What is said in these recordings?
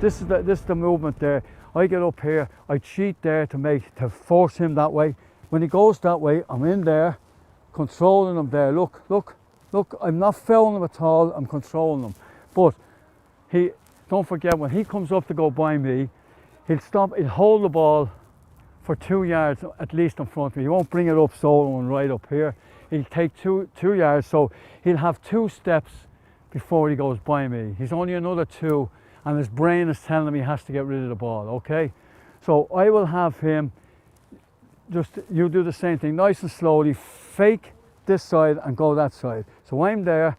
This is the movement there. I get up here, I cheat there to force him that way. When he goes that way, I'm in there, controlling him there. Look, I'm not fouling him at all, I'm controlling him. But don't forget, when he comes up to go by me, he'll stop, he'll hold the ball for 2 yards at least in front of me. He won't bring it up solo and right up here. He'll take two yards, so he'll have 2 steps before he goes by me. He's only another 2, and his brain is telling him he has to get rid of the ball, okay? So I will have him, you do the same thing, nice and slowly, fake this side and go that side. So I'm there,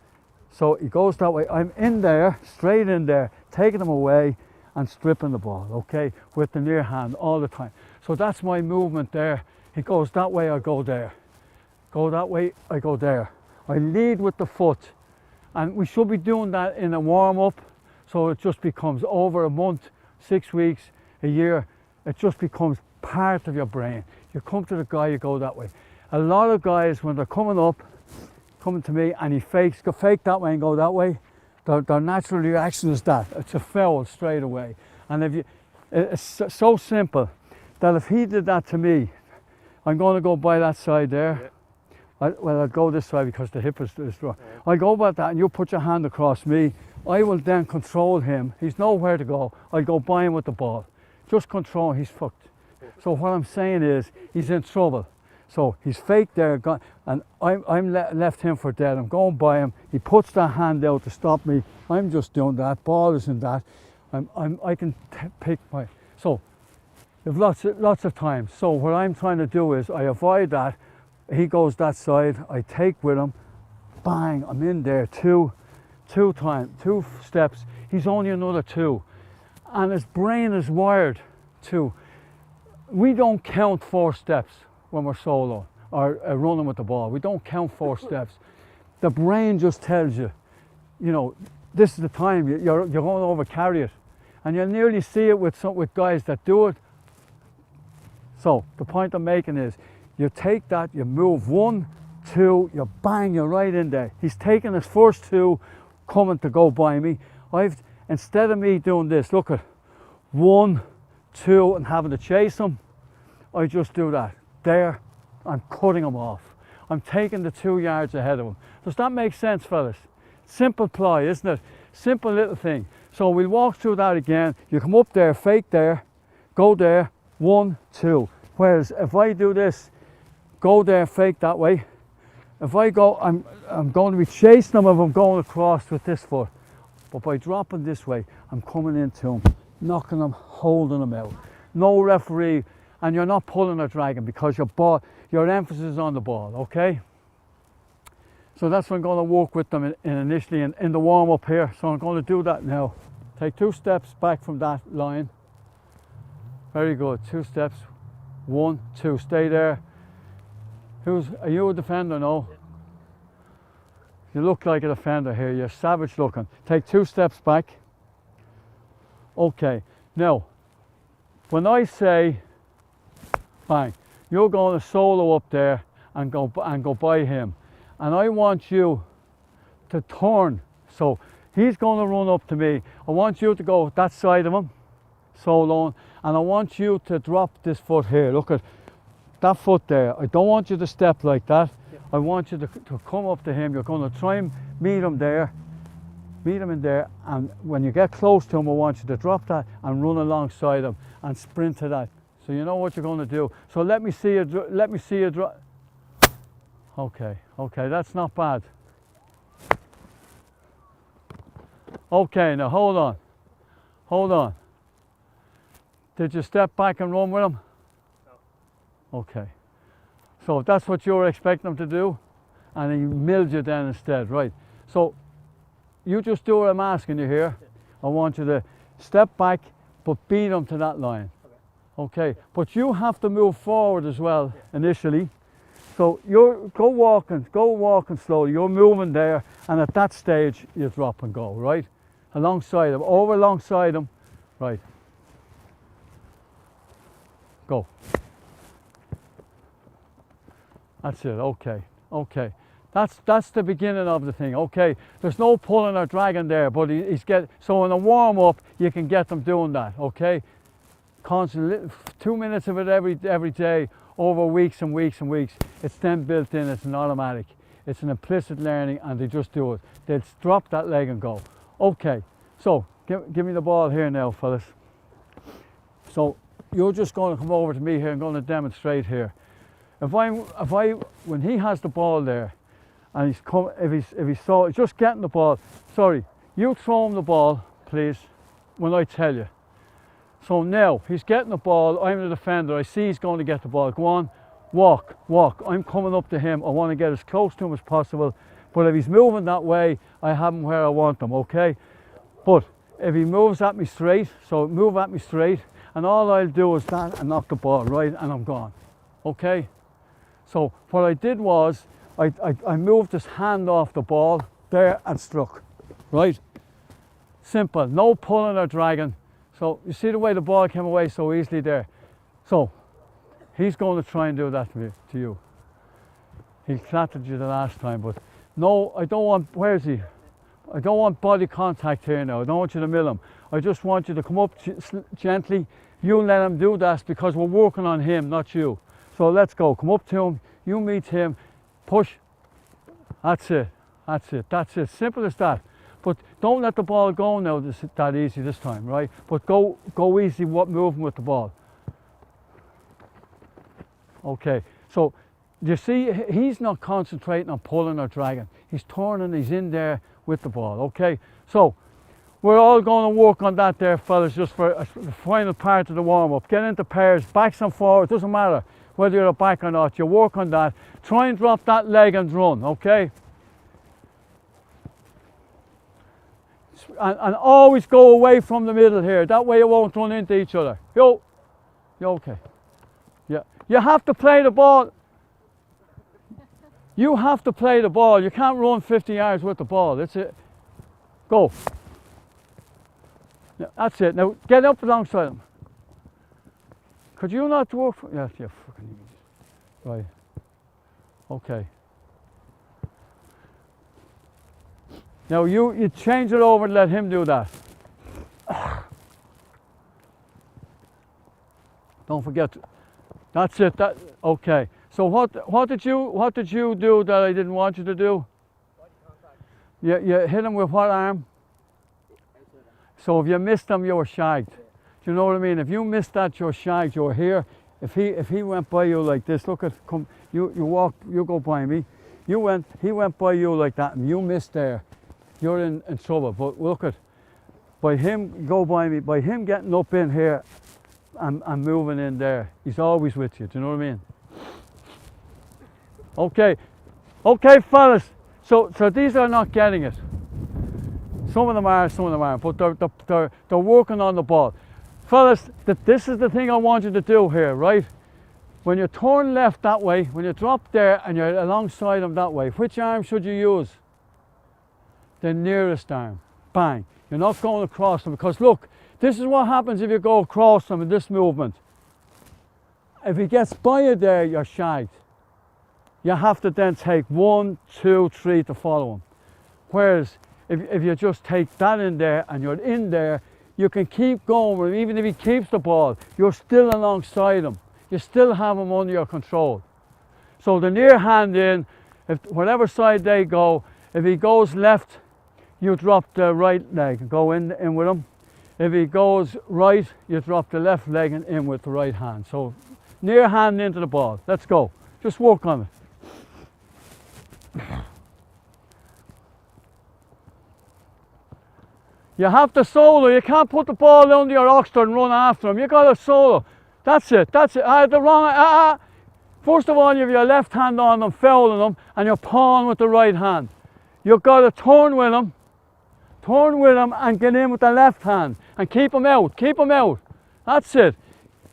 so he goes that way, I'm in there, straight in there, taking him away and stripping the ball, okay, with the near hand all the time. So that's my movement there. He goes that way, I go there. Go that way, I go there. I lead with the foot, and we should be doing that in a warm-up, so it just becomes over a month, 6 weeks, a year, it just becomes part of your brain. You come to the guy, you go that way. A lot of guys, when they're coming to me, and he fake that way and go that way, their natural reaction is that. It's a foul straight away. And it's so simple that if he did that to me, I'm going to go by that side there. Yeah. I'll go this side because the hip is strong. Yeah. I go by that and you put your hand across me. I will then control him. He's nowhere to go. I go by him with the ball. Just control, he's fucked. So what I'm saying is, he's in trouble. So he's fake there, and I'm left him for dead. I'm going by him. He puts that hand out to stop me. I'm just doing that. Ball isn't that. I can pick my. So you've lots of times. So what I'm trying to do is I avoid that. He goes that side. I take with him. Bang! I'm in there. Two steps. He's only another 2, and his brain is wired to. We don't count 4 steps when we're solo or running with the ball. We don't count 4 steps. The brain just tells you, you know, this is the time you're going to overcarry it, and you'll nearly see it with guys that do it. So the point I'm making is, you take that, you move 1, 2, you bang, you're right in there. He's taking his first 2, coming to go by me. Instead of me doing this, look at 1, 2, and having to chase him, I just do that. There, I'm cutting him off. I'm taking the 2 yards ahead of him. Does that make sense, fellas? Simple ply, isn't it? Simple little thing. So we'll walk through that again. You come up there, fake there, go there, 1, 2. Whereas if I do this, go there, fake that way. If I go, I'm going to be chasing him if I'm going across with this foot. But by dropping this way, I'm coming into him, knocking him, holding him out. No referee, and you're not pulling or dragging because your emphasis is on the ball, okay? So that's what I'm going to work with them initially in the warm-up here. So I'm going to do that now. Take 2 steps back from that line. Very good, 2 steps. 1, 2, stay there. Are you a defender? No? You look like a defender here, you're savage looking. Take 2 steps back. Okay, now, when I say, bang, you're going to solo up there and go by him. And I want you to turn. So he's going to run up to me. I want you to go that side of him, solo, and I want you to drop this foot here. Look at that foot there. I don't want you to step like that. I want you to come up to him. You're going to try and meet him there. Meet him in there, and when you get close to him, I want you to drop that and run alongside him and sprint to that. So you know what you're going to do. So let me see you drop. Okay, that's not bad. Okay, now hold on. Did you step back and run with him? No. Okay. So if that's what you were expecting him to do, and he milled you then instead, right? So you just do what I'm asking you here. I want you to step back, but beat him to that line. Okay, but you have to move forward as well initially. So go walking slowly. You're moving there, and at that stage you drop and go, right? Alongside him, alongside him, right? Go. That's it. Okay. That's the beginning of the thing, okay? There's no pulling or dragging there, but so in a warm-up, you can get them doing that, okay? Constantly, 2 minutes of it every day, over weeks and weeks and weeks. It's then built in, it's an automatic. It's an implicit learning, and they just do it. They'll drop that leg and go. Okay, so give me the ball here now, fellas. So you're just going to come over to me here and going to demonstrate here. When he has the ball there, and he's just getting the ball. Sorry, you throw him the ball, please, when I tell you. So now he's getting the ball. I'm the defender. I see he's going to get the ball. Go on, walk. I'm coming up to him. I want to get as close to him as possible. But if he's moving that way, I have him where I want him. Okay. But if he moves at me straight, so move at me straight, and all I'll do is that and knock the ball right, and I'm gone. Okay. So what I did was I moved his hand off the ball there and struck. Right. Simple. No pulling or dragging. So you see the way the ball came away so easily there. So he's going to try and do that to you. He clattered you the last time, but no, I don't want, where is he? I don't want body contact here now. I don't want you to mill him. I just want you to come up gently. You let him do that because we're working on him, not you. So let's go. Come up to him. You meet him. Push. That's it. Simple as that. But don't let the ball go now that easy this time, right? But go easy moving with the ball. Okay, so you see he's not concentrating on pulling or dragging. He's turning, he's in there with the ball, okay? So we're all going to work on that there, fellas, just for the final part of the warm-up. Get into pairs, backs and forwards, doesn't matter whether you're a back or not. You work on that. Try and drop that leg and run, okay? And always go away from the middle here. That way you won't run into each other. You okay? Yeah. You have to play the ball. You have to play the ball. You can't run 50 yards with the ball. That's it. Go. Yeah, that's it. Now get up alongside him. Could you not work for? Yeah, fucking right. Okay. Now you change it over and let him do that. Don't forget. That's it. Okay. So what did you do that I didn't want you to do? You hit him with what arm? So if you missed him, you were shagged. Do you know what I mean? If you missed that, you're shagged. You're here. If he went by you like this, look at you walk. You go by me. He went by you like that, and you missed there. You're in trouble. But look at, by him getting up in here and moving in there, he's always with you. Do you know what I mean? Okay, fellas. So these are not getting it. Some of them are, some of them aren't. But they're working on the ball, fellas. This is the thing I want you to do here, right? When you turn left that way, when you drop there and you're alongside him that way, which arm should you use? The nearest arm. Bang. You're not going across them, because look, this is what happens if you go across them in this movement. If he gets by you there, you're shagged. You have to then take 1, 2, 3 to follow him. Whereas if you just take that in there and you're in there, you can keep going with him. Even if he keeps the ball, you're still alongside him. You still have him under your control. So the near hand in, whatever side they go, if he goes left, you drop the right leg and go in with him. If he goes right, you drop the left leg and in with the right hand. So near hand into the ball. Let's go. Just work on it. You have to solo. You can't put the ball under your oxter and run after him. You got to solo. That's it. I had the wrong. First of all, you have your left hand on them, fouling them, and you're pawing with the right hand. You've got to turn with him and get in with the left hand and keep him out. That's it.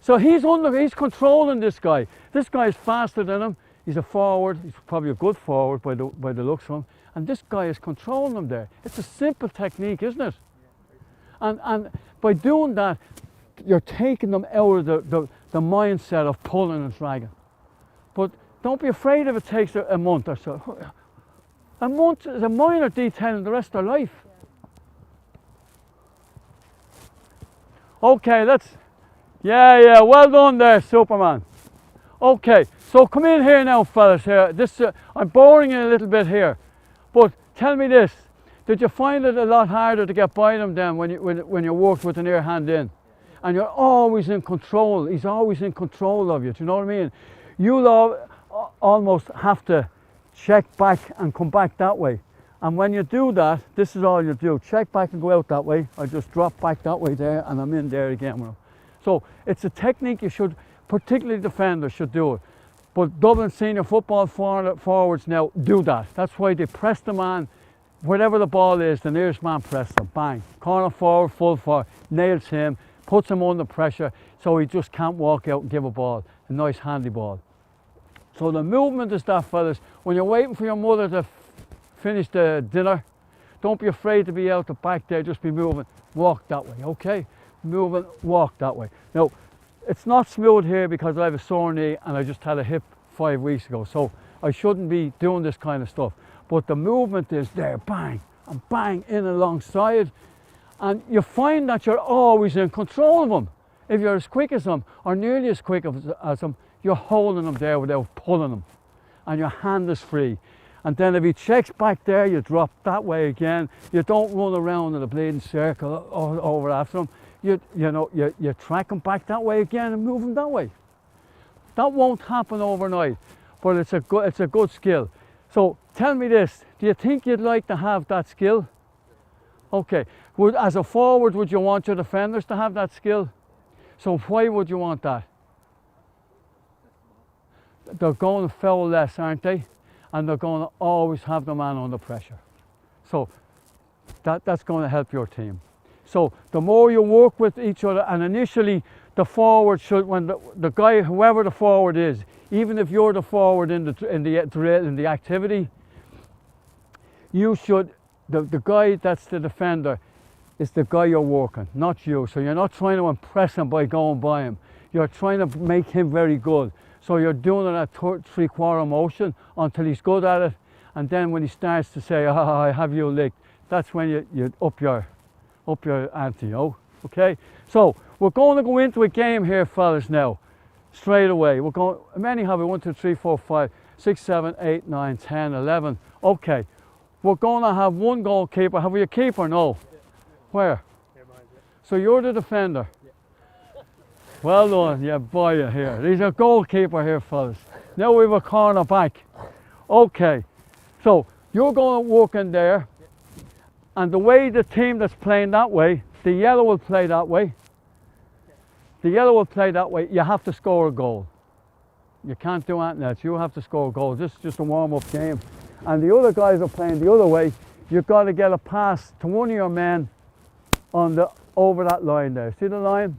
So he's controlling this guy. This guy is faster than him. He's a forward. He's probably a good forward by the looks of him. And this guy is controlling him there. It's a simple technique, isn't it? And by doing that, you're taking them out of the mindset of pulling and dragging. But don't be afraid if it takes a month or so. A month is a minor detail in the rest of their life. Okay, yeah, well done there, Superman. Okay, so come in here now, fellas. Here, I'm boring you a little bit here, but tell me this: did you find it a lot harder to get by them then when you worked with an air hand in, and you're always in control? He's always in control of you. Do you know what I mean? You'll almost have to check back and come back that way. And when you do that, this is all you do. Check back and go out that way. I just drop back that way there, and I'm in there again with him. So it's a technique you should, particularly defenders should do it. But Dublin senior football forwards now do that. That's why they press the man, wherever the ball is, the nearest man press them, bang. Corner forward, full forward, nails him, puts him under pressure, so he just can't walk out and give a ball, a nice handy ball. So the movement is that, fellas. When you're waiting for your mother to finish the dinner, don't be afraid to be out the back there, just be moving, walk that way, okay? Moving, walk that way. Now, it's not smooth here because I have a sore knee and I just had a hip 5 weeks ago, so I shouldn't be doing this kind of stuff. But the movement is there, bang, and bang, in alongside, and you find that you're always in control of them. If you're as quick as them, or nearly as quick as them, you're holding them there without pulling them, and your hand is free. And then if he checks back there, you drop that way again. You don't run around in a bleeding circle over after him. You track him back that way again and move him that way. That won't happen overnight, but it's a good skill. So tell me this: do you think you'd like to have that skill? Okay. As a forward, would you want your defenders to have that skill? So why would you want that? They're going to foul less, aren't they? And they're going to always have the man under pressure. So that's going to help your team. So the more you work with each other, and initially the forward should, when the guy, whoever the forward is, even if you're the forward in the activity, you should, the guy that's the defender is the guy you're working, not you. So you're not trying to impress him by going by him. You're trying to make him very good. So you're doing it at 3/4 motion until he's good at it, and then when he starts to say, I have you licked, that's when you up your ante, you know? Okay? So we're going to go into a game here, fellas, now, straight away. We're going, how many have we? 1, 2, 3, 4, 5, 6, 7, 8, 9, 10, 11. Okay. We're going to have one goalkeeper. Have we a keeper? No. Where? Here behind you. So you're the defender? Yeah. Well done, yeah, boy, you're here. There's a goalkeeper here, fellas. Now we have a corner back. Okay, so you're going to walk in there, and the way the team that's playing that way, the yellow will play that way. The yellow will play that way. You have to score a goal. You can't do anything else. You have to score a goal. This is just a warm-up game. And the other guys are playing the other way. You've got to get a pass to one of your men over that line there. See the line?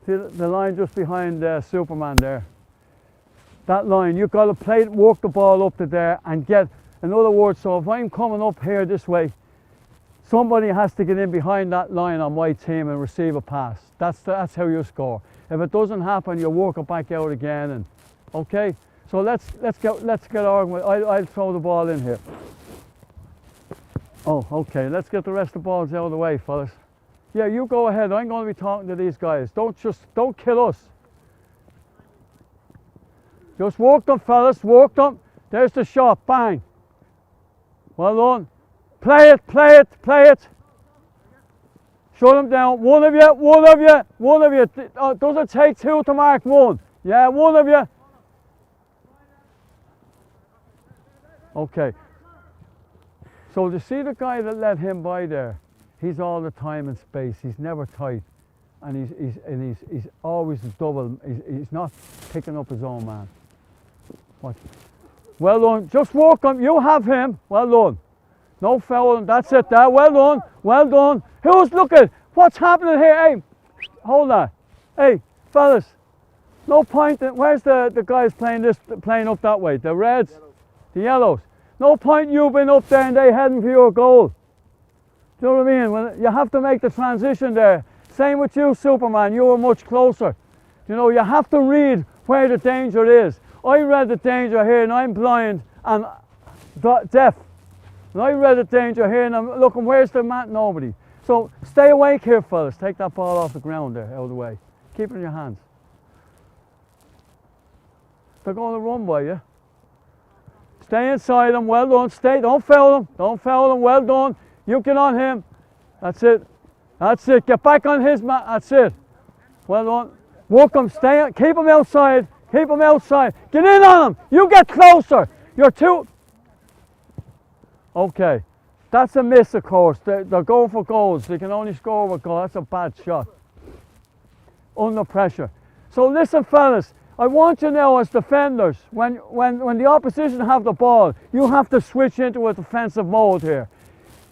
See the line just behind Superman there? That line, you've got to work the ball up to there and get, in other words, so if I'm coming up here this way, somebody has to get in behind that line on my team and receive a pass. That's how you score. If it doesn't happen, you work it back out again. And okay, so let's get on. I'll throw the ball in here. Oh, okay. Let's get the rest of the balls out of the way, fellas. Yeah, you go ahead. I'm going to be talking to these guys. Don't kill us. Just work them, fellas. Work them. There's the shot. Bang. Well done. Play it. Play it. Play it. Shut them down. One of you. One of you. One of you. Does it take two to mark one? Yeah, one of you. Okay. So to see the guy that let him by there, he's all the time in space. He's never tight, and he's always double. He's not picking up his own man. What? Well done. Just walk him. You have him. Well done. No fouling. That's it. There. Well done. Well done. Who's looking? What's happening here? Hey, hold on. Hey, fellas. No point. Where's the guys playing up that way? The reds, the yellows. No point you being up there and they heading for your goal. Do you know what I mean? When you have to make the transition there. Same with you, Superman. You were much closer. You know, you have to read where the danger is. I read the danger here and I'm blind, and Deaf. And I read a danger here and I'm looking, where's the man? Nobody. So stay awake here, fellas. Take that ball off the ground there, out of the way. Keep it in your hands. They're going to run by you. Stay inside them, well done. Stay, don't foul them. Don't foul them, well done. You get on him. That's it. That's it. Get back on his mat. That's it. Well done. Work them, stay, keep them outside. Keep them outside. Get in on them. You get closer. You're too. Okay. That's a miss, of course. They're going for goals. They can only score with goal. That's a bad shot. Under pressure. So listen, fellas. I want you now as defenders, when the opposition have the ball, you have to switch into a defensive mode here.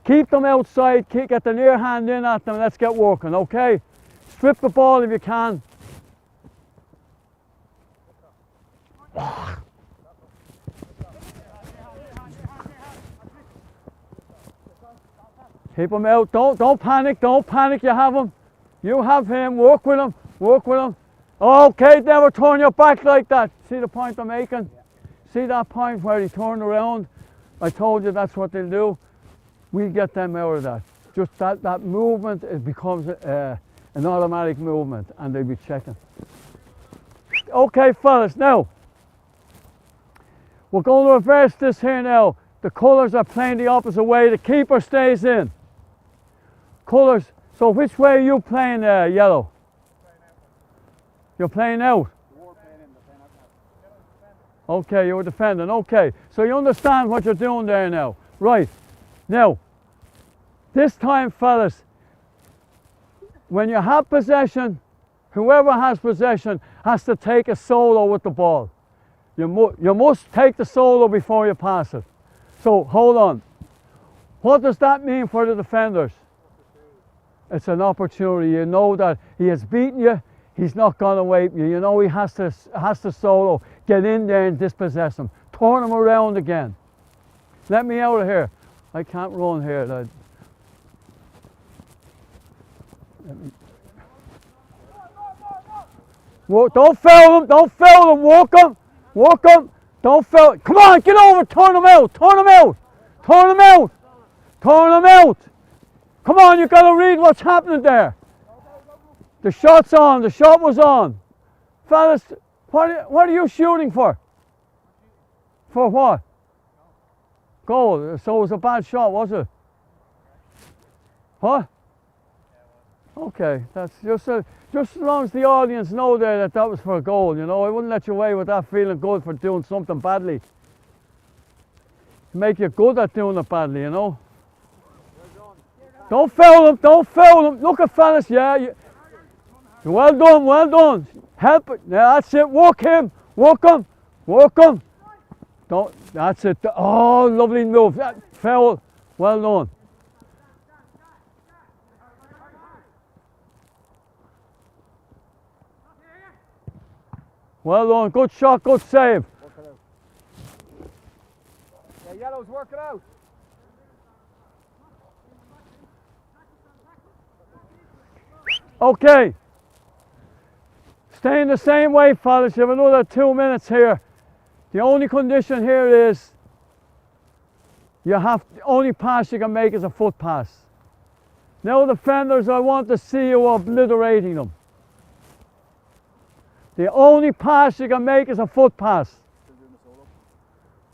Keep them outside, get the near hand in at them, let's get working, okay? Strip the ball if you can. Keep him out, don't panic, you have him. You have him, work with him, work with him. Okay, never turn your back like that. See the point I'm making? See that point where he turned around? I told you that's what they'll do. We'll get them out of that. Just that movement, it becomes an automatic movement and they'll be checking. Okay, fellas, now, we're going to reverse this here now. The colours are playing the opposite way. The keeper stays in. Colours, so which way are you playing, yellow? You're playing out? Okay, you're defending. Okay, so you understand what you're doing there now. Right. Now, this time, fellas, when you have possession, whoever has possession has to take a solo with the ball. You must take the solo before you pass it. So, hold on. What does that mean for the defenders? It's an opportunity. You know that he has beaten you. He's not going to wait you. You know he has to solo. Get in there and dispossess him. Turn him around again. Let me out of here. I can't run here. Don't foul him. Don't foul him. Walk him. Walk him. Don't foul. Come on, get over. Turn him out. Turn him out. Turn him out. Turn him out. Come on, you've got to read what's happening there. The shot's on. The shot was on. Fellas, what are you shooting for? For what? Goal. So it was a bad shot, was it? What? Okay, that's just as long as the audience know there that was for a goal, you know. I wouldn't let you away with that feeling good for doing something badly. Make you good at doing it badly, you know. Don't foul him, don't foul him. Look at fellas, yeah. Well done, well done. Help it. Yeah, that's it. Work him, work him, work him. That's it. Oh, lovely move. Foul. Well done. Well done. Good shot, good save. Work it out. Yeah, yellow's work it out. Okay. Staying the same way, fellas. You have another 2 minutes here. The only condition here is the only pass you can make is a foot pass. Now defenders, I want to see you obliterating them. The only pass you can make is a foot pass. Still doing the solo?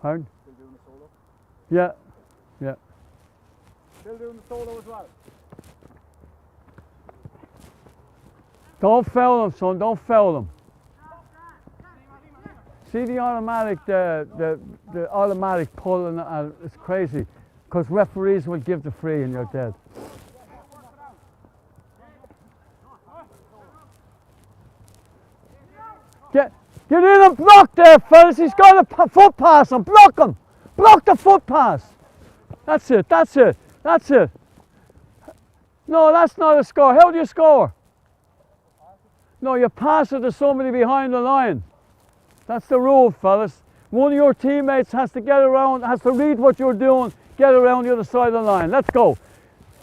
Pardon? Still doing the solo? Yeah, yeah. Still doing the solo as well? Don't foul them, son, don't foul them. See the automatic, the automatic pull, and it's crazy, because referees will give the free and you're dead. Get in and block there, fellas. He's got a foot pass and block him. Block the foot pass. That's it, that's it, that's it. No, that's not a score. How do you score? No, you pass it to somebody behind the line. That's the rule, fellas. One of your teammates has to get around, has to read what you're doing, get around the other side of the line. Let's go.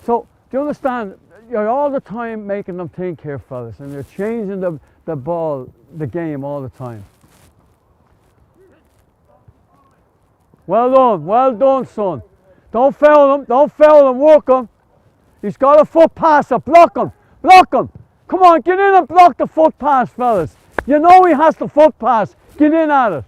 So, do you understand? You're all the time making them think here, fellas, and you're changing the ball, the game all the time. Well done, son. Don't foul him, work him. He's got a foot passer, block him. Come on, get in and block the foot pass, fellas. You know he has the foot pass, get in at it.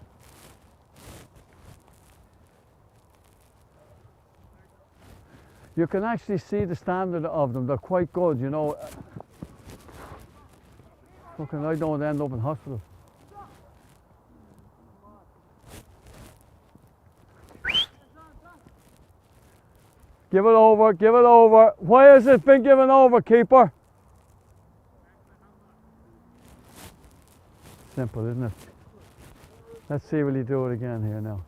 You can actually see the standard of them, they're quite good, you know. Look, and I don't end up in hospital. Give it over. Why has it been given over, keeper? Simple, isn't it? Let's see will he do it again here now.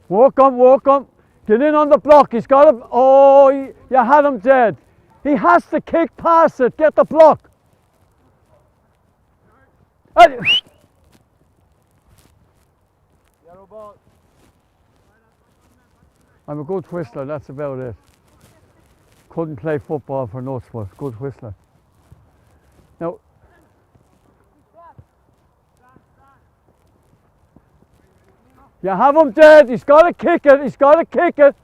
Work him. Get in on the block. He's got him. Oh, you had him dead. He has to kick past it. Get the block. Yellow ball. I'm a good whistler, that's about it. Couldn't play football for nuts, but good whistler. Now, you have him dead, he's got to kick it.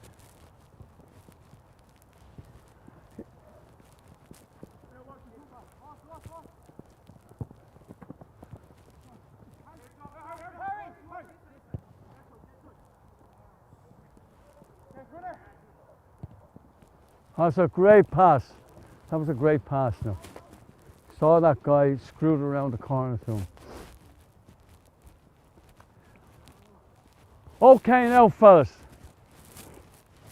That's a great pass. That was a great pass now. Saw that guy screwed around the corner to him. Okay now, fellas.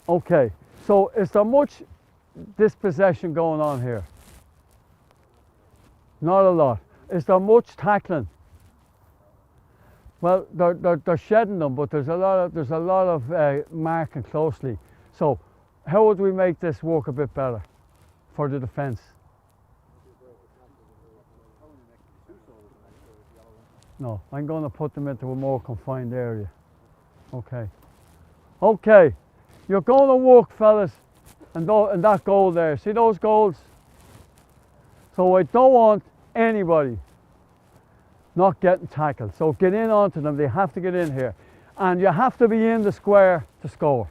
Okay, so is there much dispossession going on here? Not a lot. Is there much tackling? Well, they're shedding them, but there's a lot of marking closely. So, how would we make this work a bit better for the defence? No, I'm going to put them into a more confined area. Okay, you're going to work, fellas, and that goal there. See those goals? So I don't want anybody not getting tackled. So get in onto them. They have to get in here, and you have to be in the square to score.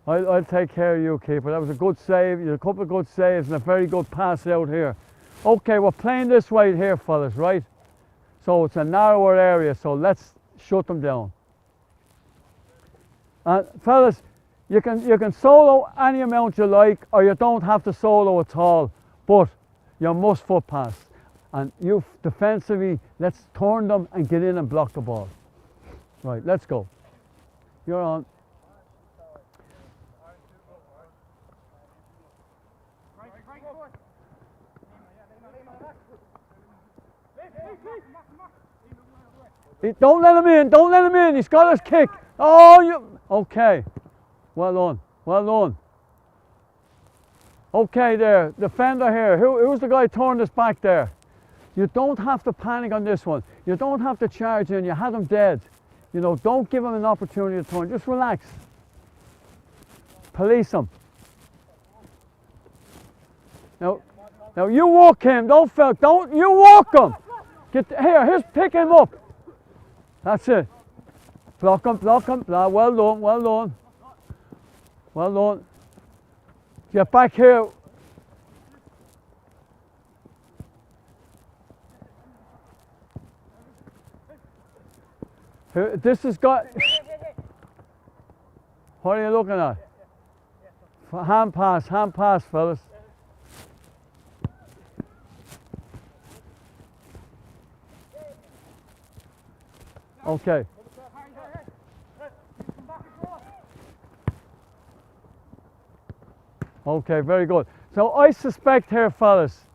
I'll take care of you, keeper. That was a good save. You had a couple of good saves and a very good pass out here. Okay, we're playing this way here, fellas, right? So it's a narrower area, so let's shut them down. Fellas, you can solo any amount you like, or you don't have to solo at all, but you must foot pass. And you defensively, let's turn them and get in and block the ball. Right, let's go. You're on. Don't let him in, he's got his kick. Okay, well done. Okay there, defender here, who's the guy turned his back there? You don't have to panic on this one, you don't have to charge in, you had him dead. You know, don't give him an opportunity to turn, just relax. Police him. Now you walk him, don't you walk him. Here's pick him up. That's it. Block him. Well done. Get back here. This has got. What are you looking at? Hand pass, fellas. Okay. Okay, very good. So I suspect here, fellas,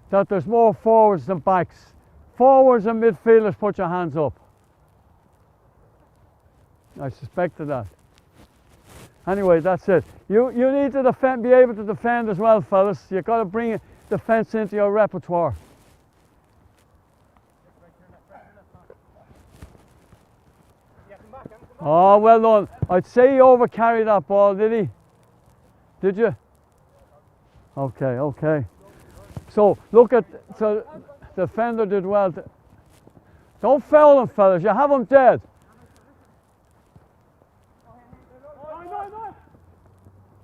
that there's more forwards than backs. Forwards and midfielders, put your hands up. I suspected that. Anyway, that's it. You need to be able to defend as well, fellas. You've got to bring defence into your repertoire. Oh, well done. I'd say he overcarried that ball, did he? Did you? Okay. So, so the defender did well. Don't foul him, fellas. You have him dead.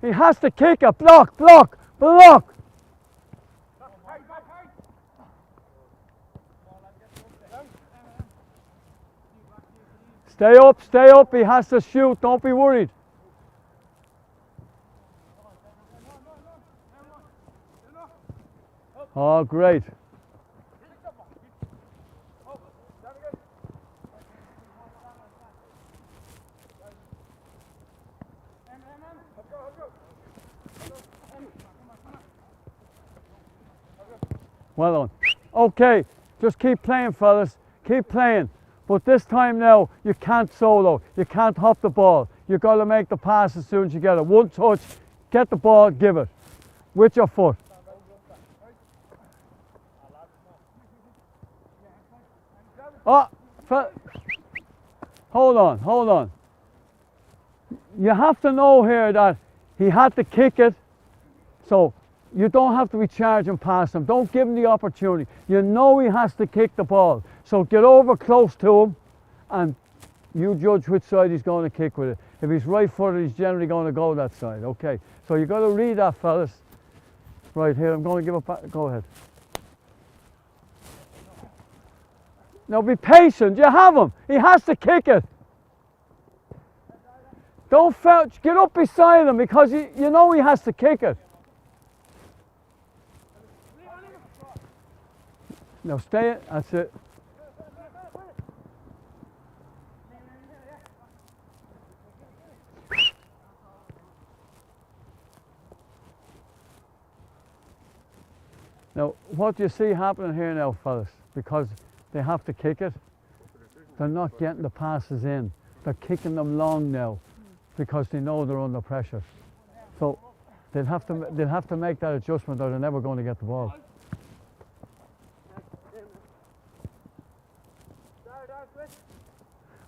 He has to kick it. Block, block, block. Stay up, stay up. He has to shoot. Don't be worried. Oh, great. Well done. Okay, just keep playing, fellas. Keep playing. But this time now, you can't solo. You can't hop the ball. You've got to make the pass as soon as you get it. One touch, get the ball, give it. With your foot. Oh, hold on, hold on. You have to know here that he had to kick it, so you don't have to be charging past him. Don't give him the opportunity. You know he has to kick the ball. So get over close to him and you judge which side he's going to kick with it. If he's right-footed, he's generally going to go that side. Okay, so you've got to read that, fellas. Right here, I'm going to give it back. Go ahead. Now be patient. You have him. He has to kick it. Don't get up beside him because you know he has to kick it. Now stay it. That's it. Now, what you see happening here now, fellas, because they have to kick it, they're not getting the passes in. They're kicking them long now because they know they're under pressure. So they'll have to make that adjustment or they're never going to get the ball.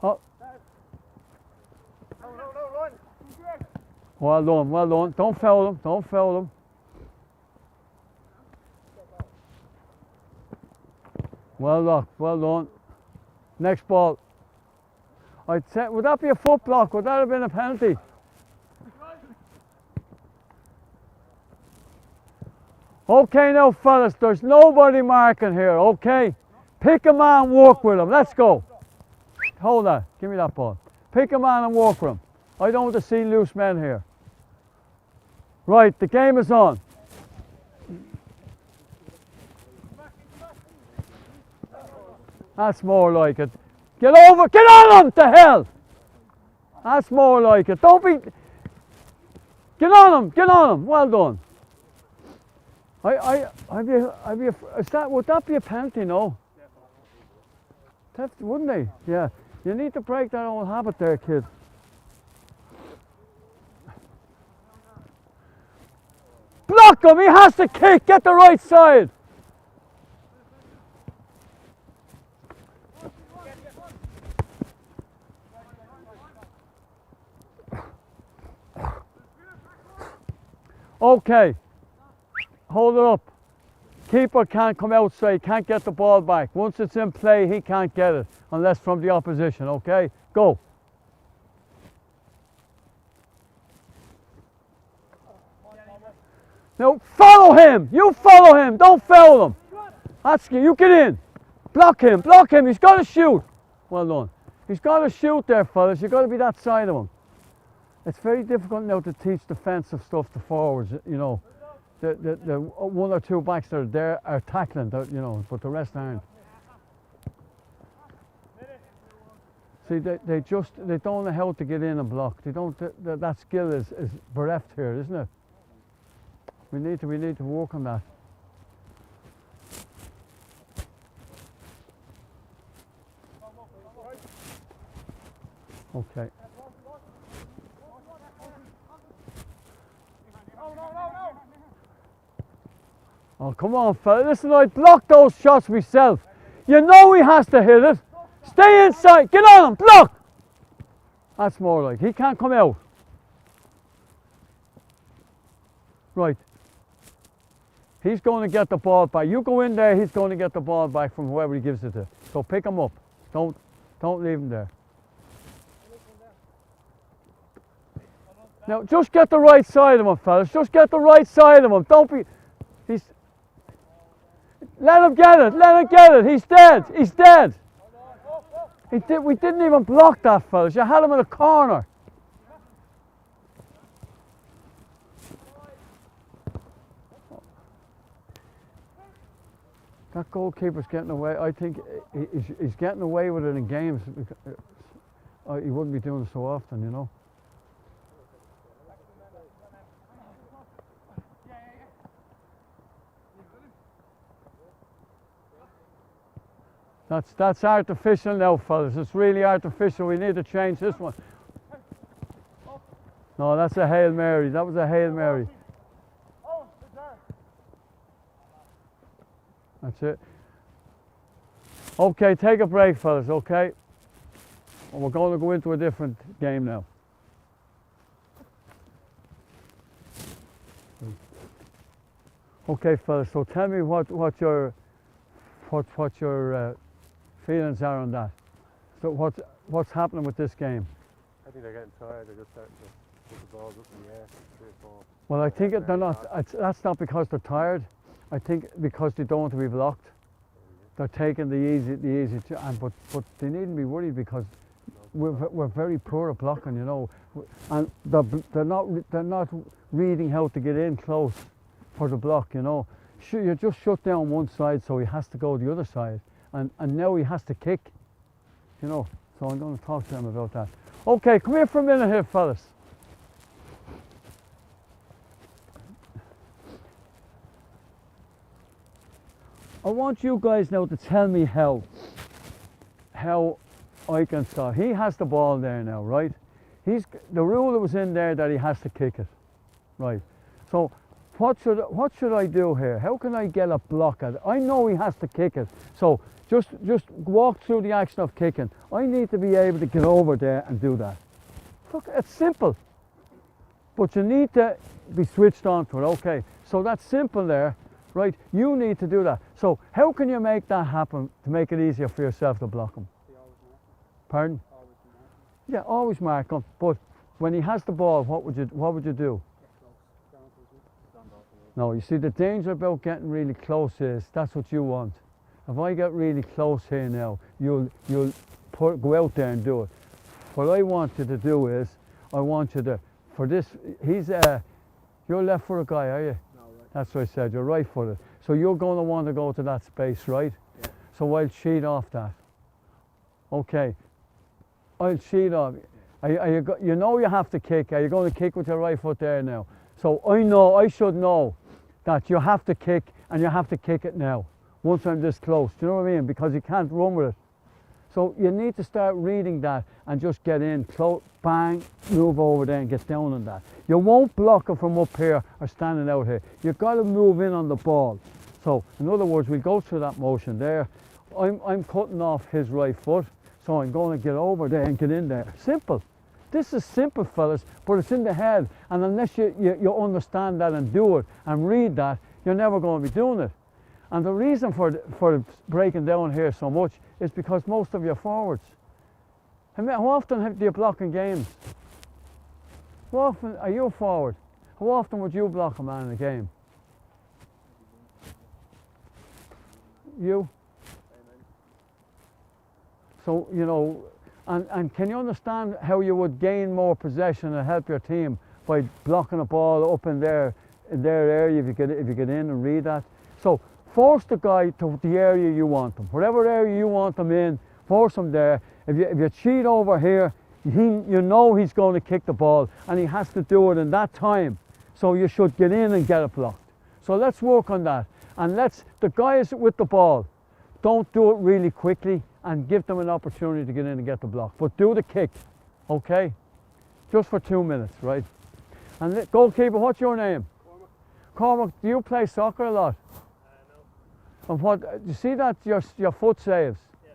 Oh. Well done, well done. Don't foul them, don't foul them. Well locked, well done. Next ball. I'd say, would that be a foot block? Would that have been a penalty? Okay now fellas, there's nobody marking here, okay? Pick a man, work with him, let's go. Hold that, give me that ball. Pick a man and walk with him. I don't want to see loose men here. Right, the game is on. That's more like it. Get over, get on him, to hell! That's more like it. Don't be... Get on him, well done. Would that be a penalty, no? Wouldn't they? Yeah. You need to break that old habit there, kid. Block him, he has to kick, get the right side. Okay, hold it up. Keeper can't come outside, can't get the ball back. Once it's in play, he can't get it, unless from the opposition, okay? Go. Now, follow him! You follow him, don't foul him. That's you get in. Block him, he's got to shoot. Well done. He's got to shoot there, fellas, you've got to be that side of him. It's very difficult now to teach defensive stuff to forwards, you know. The one or two backs that are there are tackling, you know, but the rest aren't. See, they don't know how to get in and block. They don't. That skill is bereft here, isn't it? We need to work on that. Okay. Oh, come on, fella. Listen, I blocked those shots myself. You know he has to hit it. Stay inside. Get on him. Block. That's more like. He can't come out. Right. He's going to get the ball back. You go in there, he's going to get the ball back from whoever he gives it to. So pick him up. Don't leave him there. Now, just get the right side of him, fellas. Just get the right side of him. Don't be... He's... Let him get it. Let him get it. He's dead. He's dead. We didn't even block that, fellas. You had him in a corner. That goalkeeper's getting away. I think he's getting away with it in games. He wouldn't be doing it so often, you know. That's artificial now, fellas. It's really artificial. We need to change this one. No, that's a Hail Mary. That was a Hail Mary. That's it. Okay, take a break, fellas, okay? And we're going to go into a different game now. Okay, fellas, so tell me what your feelings are on that. So what's happening with this game? I think they're getting tired. They're just starting to put the balls up in the air. 3 or 4. Well, I think they're not. That's not because they're tired. I think because they don't want to be blocked. They're taking the easy, but they needn't be worried because we're very poor at blocking, you know, and they're not reading how to get in close for the block, you know. You just shut down one side, so he has to go the other side, and now he has to kick, you know. So I'm going to talk to them about that. Okay, come here for a minute here, fellas. I want you guys now to tell me how I can start. He has the ball there now, right? The rule that was in there that he has to kick it, right? So what should I do here? How can I get a block at it? I know he has to kick it. So just walk through the action of kicking. I need to be able to get over there and do that. Look, it's simple, but you need to be switched on to it. Okay, so that's simple there. Right, you need to do that. So how can you make that happen to make it easier for yourself to block him? Pardon? Yeah, always mark him. But when he has the ball, what would you do? No, you see the danger about getting really close is that's what you want. If I get really close here now, you'll go out there and do it. What I want you to do is I want you to you're left footed guy, are you? That's what I said, you're right footed. So you're going to want to go to that space, right? Yeah. So I'll cheat off that. Okay. I'll cheat off. You know you have to kick. Are you going to kick with your right foot there now? So I should know that you have to kick and you have to kick it now. Once I'm this close. Do you know what I mean? Because you can't run with it. So you need to start reading that and just get in, close, bang, move over there and get down on that. You won't block it from up here or standing out here. You've got to move in on the ball. So in other words, we go through that motion there. I'm cutting off his right foot, so I'm going to get over there and get in there. Simple. This is simple, fellas, but it's in the head. And unless you understand that and do it and read that, you're never going to be doing it. And the reason for breaking down here so much is because most of you are forwards. How often do you block in games? How often are you forward? How often would you block a man in a game? You? So, you know, and can you understand how you would gain more possession and help your team by blocking a ball up in their area if you get in and read that? So force the guy to the area you want them. Whatever area you want them in, force him there. If you cheat over here, you know he's going to kick the ball and he has to do it in that time. So you should get in and get it blocked. So let's work on that. And the guys with the ball, don't do it really quickly and give them an opportunity to get in and get the block. But do the kick, okay? Just for 2 minutes, right? And goalkeeper, what's your name? Cormac, do you play soccer a lot? No. And what, you see that your foot saves? Yeah.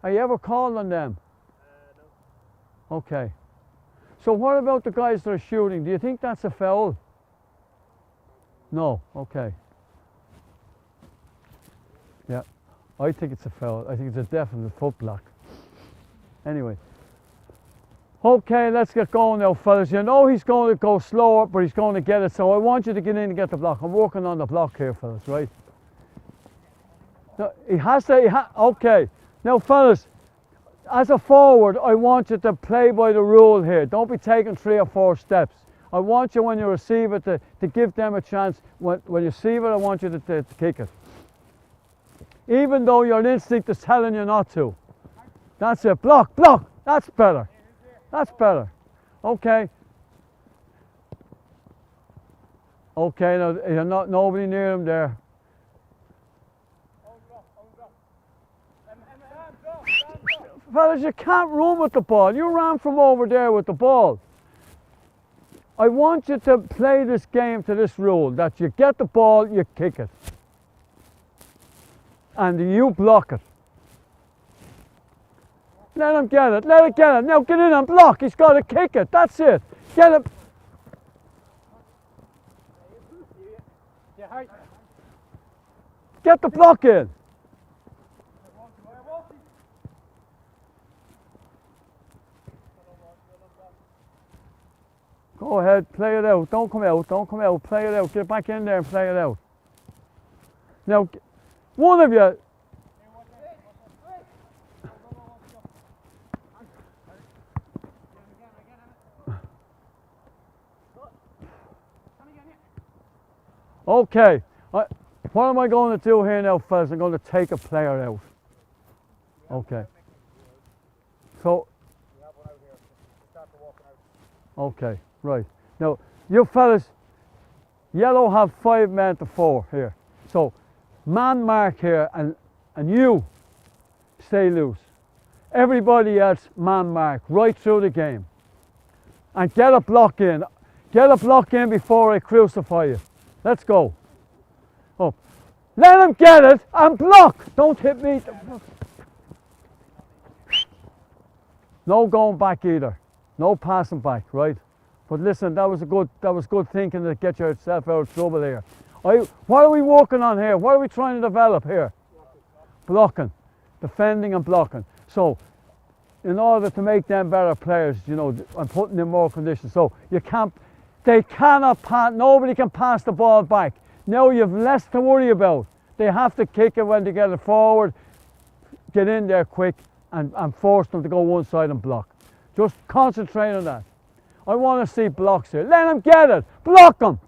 Are you ever called on them? No. Okay. So what about the guys that are shooting? Do you think that's a foul? No, okay. Yeah, I think it's a foul. I think it's a definite foot block. Anyway, Okay, let's get going now, fellas. You know he's going to go slower, but he's going to get it. So I want you to get in and get the block. I'm working on the block here, fellas, right? No, he has to, okay. Now, fellas, as a forward, I want you to play by the rule here. Don't be taking 3 or 4 steps. I want you, when you receive it, to give them a chance. When you receive it, I want you to kick it. Even though your instinct is telling you not to. That's it. Block, block. That's better. That's better. Okay. Okay, now you're not nobody near him there. Fellas, you can't run with the ball. You ran from over there with the ball. I want you to play this game to this rule, that you get the ball, you kick it. And you block it. Let him get it, let it get it. Now get in and block. He's got to kick it. That's it. Get it. Get the block in. Go ahead, play it out. Don't come out, don't come out. Play it out. Get back in there and play it out. Now, one of you. Okay, what am I going to do here now, fellas? I'm going to take a player out. Okay. So. Okay, right. Now, you fellas, yellow have 5 men to 4 here. So, man mark here, and you stay loose. Everybody else man mark right through the game. And get a block in. Get a block in before I crucify you. Let's go. Up. Let him get it and block. Don't hit me. No going back either. No passing back, right? But listen, that was good thinking to get yourself out of trouble here. What are we working on here? What are we trying to develop here? Blocking. Defending and blocking. So, in order to make them better players, you know, I'm putting in more conditions. So, they cannot pass, nobody can pass the ball back. Now you've less to worry about. They have to kick it when they get it forward, get in there quick, and force them to go one side and block. Just concentrate on that. I want to see blocks here. Let him get it. Block him.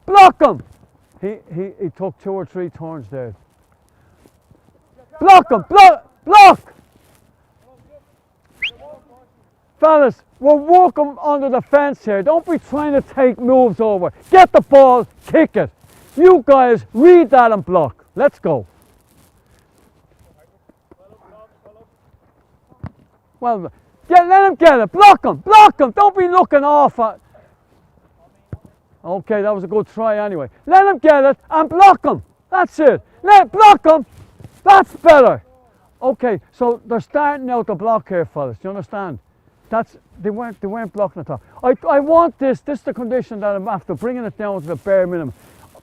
Block him. He took 2 or 3 turns there. Block him. Block. Fellas, we're working under the fence here. Don't be trying to take moves over. Get the ball, kick it. You guys read that and block. Let's go. Well, let him get it. Block him. Block him. Don't be looking off. Okay, that was a good try anyway. Let him get it and block him. That's it. Block him. That's better. Okay, so they're starting out to block here, fellas. Do you understand? They weren't blocking at all. I want this. This is the condition that I'm after, bringing it down to the bare minimum.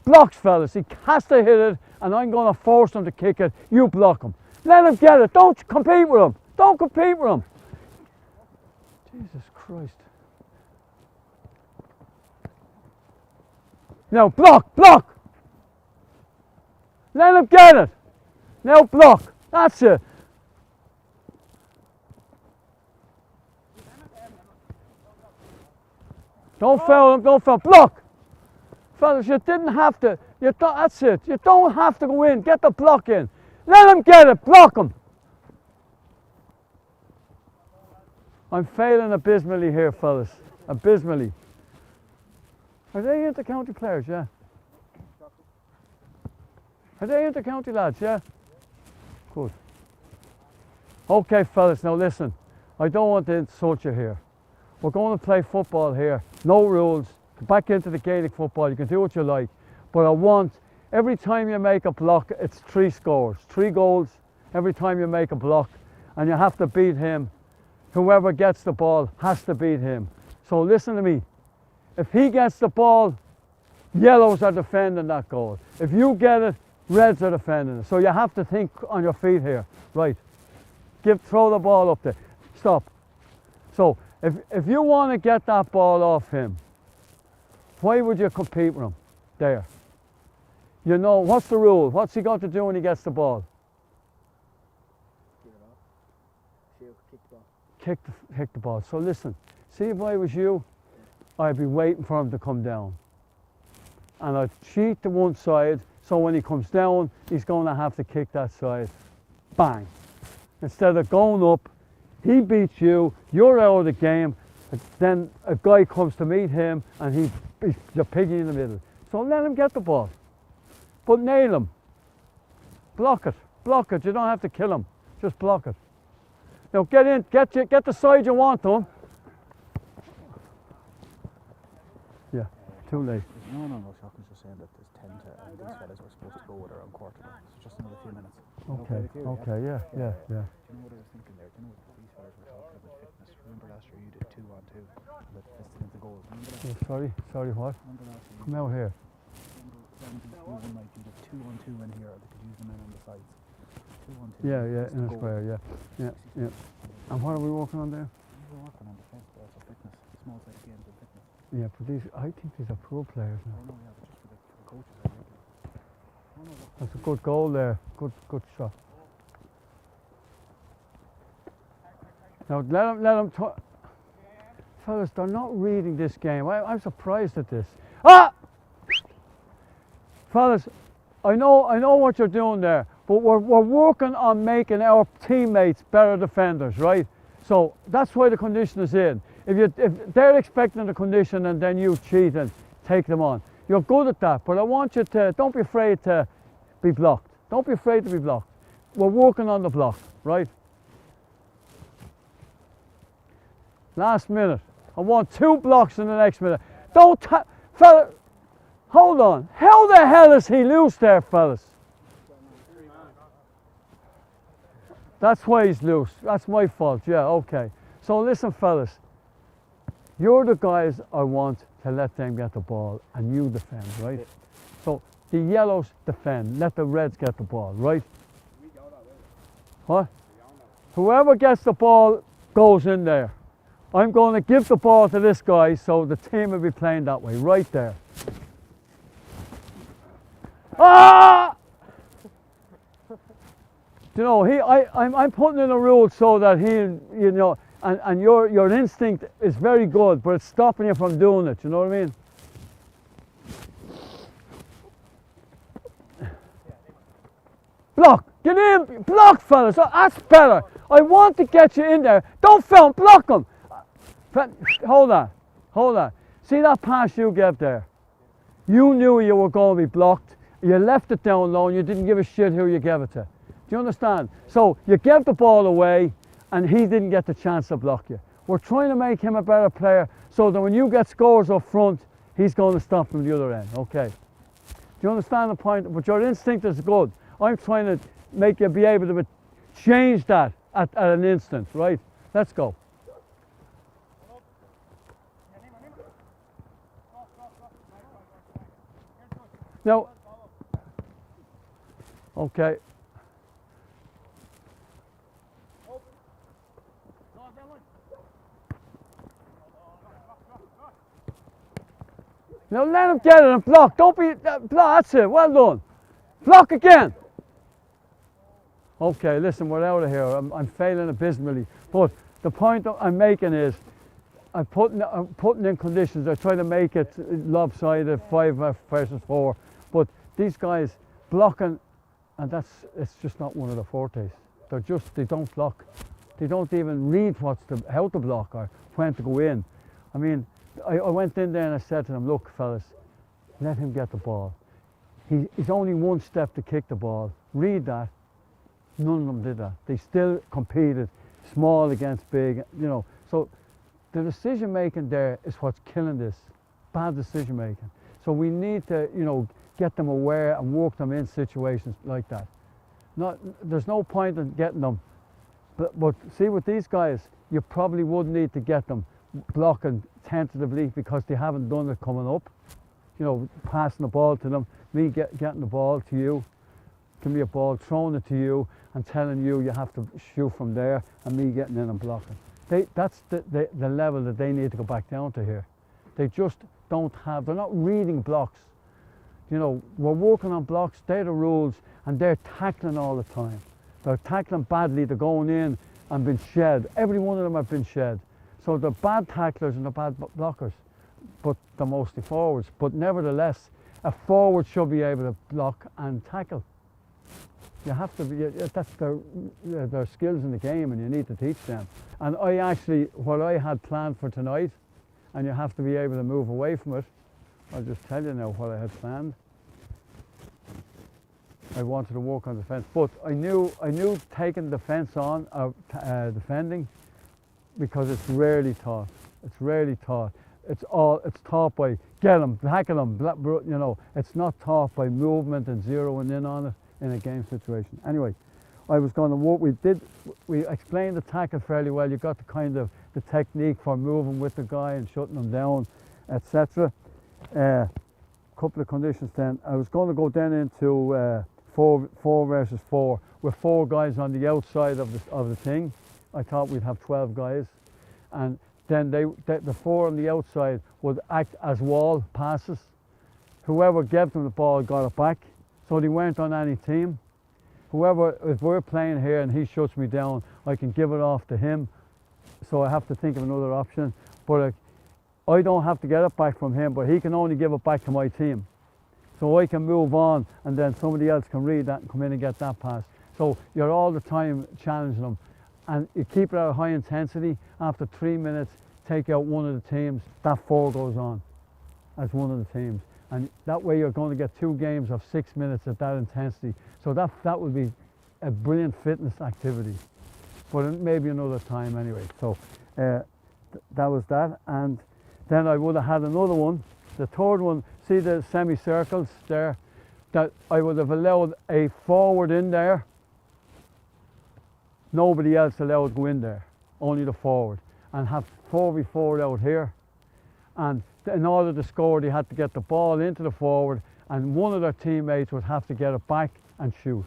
Blocks, fellas. He has to hit it, and I'm going to force him to kick it. You block him. Let him get it. Don't compete with him. Don't compete with him. Jesus Christ. Now block. Let him get it. Now block. That's it. Don't foul him, don't foul. Block! Fellas, you didn't have to. That's it. You don't have to go in. Get the block in. Let him get it. Block him. I'm failing abysmally here, fellas. Abysmally. Are they inter-county players? Yeah. Are they inter-county lads? Yeah. Good. Okay, fellas. Now listen. I don't want to insult you here. We're going to play football here. No rules. Back into the Gaelic football. You can do what you like. But I want, every time you make a block, it's 3 scores. 3 goals every time you make a block. And you have to beat him. Whoever gets the ball has to beat him. So listen to me. If he gets the ball, yellows are defending that goal. If you get it, reds are defending it. So you have to think on your feet here. Right. Throw the ball up there. Stop. So If you want to get that ball off him, why would you compete with him there? You know, what's the rule? What's he got to do when he gets the ball? Give it off. Shoot, kick the ball. Kick the ball. So listen, see if I was you, I'd be waiting for him to come down. And I'd cheat to one side, so when he comes down, he's going to have to kick that side. Bang. Instead of going up, he beats you, you're out of the game, then a guy comes to meet him and you're piggy in the middle. So let him get the ball. But nail him. Block it. Block it. You don't have to kill him. Just block it. Now get in, get the side you want to him. Yeah, too late. No, Shockley's just saying that there's 10 to, and these fellas were supposed to go with around quarter back. So just another few minutes. Okay, yeah. Do you know what I was thinking there? Do you know what these fellas were talking about fitness? Remember last year you did 2-on-2 with fisting into goals. Remember that? Sorry, what? Remember last year? Come out here. Remember one night you did 2-on-2 in here. They could use the men on the sides. 2-on-2. Yeah, in a square, yeah. And what are we working on there? We were working on defence, but also fitness. Small side games and fitness. Yeah, but I think these are pro players I now. know, yeah, but just for the coaches, I think. That's a good goal there. Good shot. Now let them fellas, they're not reading this game. I'm surprised at this. Ah! Fellas, I know what you're doing there, but we're working on making our teammates better defenders, right? So that's why the condition is in. If they're expecting the condition and then you cheat and take them on, you're good at that. But I want you to, don't be afraid to be blocked. Don't be afraid to be blocked. We're working on the block, right? Last minute. I want 2 blocks in the next minute. Fella, hold on. How the hell is he loose there, fellas? That's why he's loose. That's my fault. Yeah, okay. So listen, fellas. You're the guys I want to let them get the ball and you defend, right? So the yellows defend. Let the reds get the ball, right? What? Whoever gets the ball goes in there. I'm going to give the ball to this guy so the team will be playing that way, right there. Ah! You know, I'm putting in a rule so that you know, and your instinct is very good, but it's stopping you from doing it, you know what I mean? Block, get in, block fellas, that's better. I want to get you in there. Don't film, block them. Hold on. See that pass you gave there? You knew you were going to be blocked. You left it down low and you didn't give a shit who you gave it to. Do you understand? So you gave the ball away and he didn't get the chance to block you. We're trying to make him a better player so that when you get scores up front, he's going to stop from the other end, okay? Do you understand the point? But your instinct is good. I'm trying to make you be able to change that at an instant, right? Let's go. Now, okay. Now let him get it and block. Don't be block. That's it. Well done. Block again. Okay, listen, we're out of here. I'm failing abysmally. But the point I'm making is, I'm putting in conditions. I try to make it lopsided, 5 versus 4. But these guys blocking, and it's just not one of the fortes. They don't block. They don't even read how to block or when to go in. I mean, I went in there and I said to them, look, fellas, let him get the ball. He's only one step to kick the ball. Read that. None of them did that. They still competed, small against big, you know. So the decision making there is what's killing this. Bad decision making. So we need to, you know, get them aware and work them in situations like that. There's no point in getting them. But see, with these guys, you probably would need to get them blocking tentatively because they haven't done it coming up. You know, passing the ball to them, me getting the ball to you, give me a ball, throwing it to you and telling you you have to shoot from there, and me getting in and blocking. That's the level that they need to go back down to here. They just don't have, they're not reading blocks. You know, we're working on blocks, they're the rules, and they're tackling all the time. They're tackling badly, they're going in and been shed. Every one of them have been shed. So they're bad tacklers and they're bad blockers, but they're mostly forwards. But nevertheless, a forward should be able to block and tackle. You have to be, that's their skills in the game, and you need to teach them. And I actually, what I had planned for tonight, and you have to be able to move away from it, I'll just tell you now what I had planned. I wanted to work on defence, but I knew taking defence on, defending, because it's rarely taught. It's rarely taught. It's taught by get them, tackle them, you know. It's not taught by movement and zeroing in on it in a game situation. Anyway, I was going to work. We explained the tackle fairly well. You got the kind of the technique for moving with the guy and shutting them down, etc. Couple of conditions. Then I was going to go then into 4 versus 4 with 4 guys on the outside of the thing. I thought we'd have 12 guys, and then the 4 on the outside would act as wall passes. Whoever gave them the ball got it back, so they weren't on any team. Whoever, if we're playing here and he shuts me down, I can give it off to him. So I have to think of another option. But I don't have to get it back from him, but he can only give it back to my team. So I can move on, and then somebody else can read that and come in and get that pass. So you're all the time challenging them. And you keep it at a high intensity. After 3 minutes, take out one of the teams, that 4 goes on as one of the teams. And that way you're going to get 2 games of 6 minutes at that intensity. So that would be a brilliant fitness activity. But maybe another time anyway. So that was that. And then I would have had another one. The third one, see the semicircles there? That I would have allowed a forward in there. Nobody else allowed to go in there, only the forward, and have 4v4 out here. And in order to score, they had to get the ball into the forward, and one of their teammates would have to get it back and shoot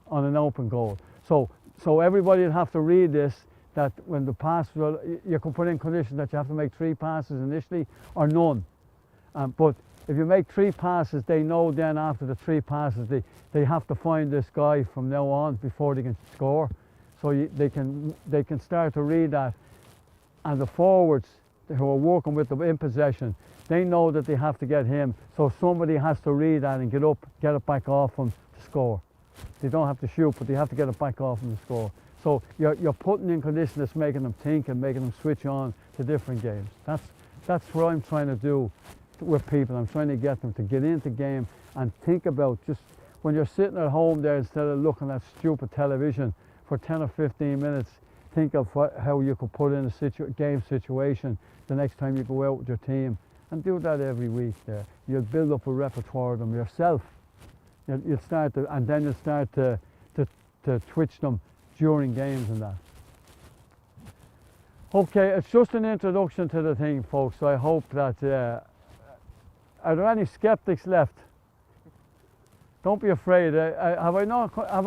on an open goal. So everybody would have to read this, that when the pass, you can put in conditions that you have to make 3 passes initially or none. But if you make 3 passes, they know then after the 3 passes, they have to find this guy from now on before they can score. So they can start to read that, and the forwards who are working with them in possession, they know that they have to get him. So somebody has to read that and get up, get it back off him to score. They don't have to shoot, but they have to get it back off him to score. So you're putting in conditions that's making them think and making them switch on to different games. That's what I'm trying to do with people. I'm trying to get them to get into game and think about, just when you're sitting at home there, instead of looking at stupid television for 10 or 15 minutes, think of how you could put in a game situation the next time you go out with your team, and do that every week there. You'll build up a repertoire of them yourself. You'll start to, and then you'll start to twitch them during games and that. Okay, it's just an introduction to the thing, folks. So I hope that, are there any skeptics left? Don't be afraid. Have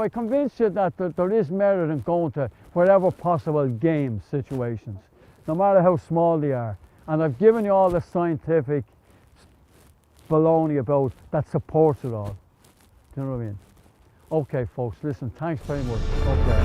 I convinced you that there is merit in going to whatever possible game situations, no matter how small they are? And I've given you all the scientific baloney about that supports it all. Do you know what I mean? Okay, folks, listen, thanks very much. Okay.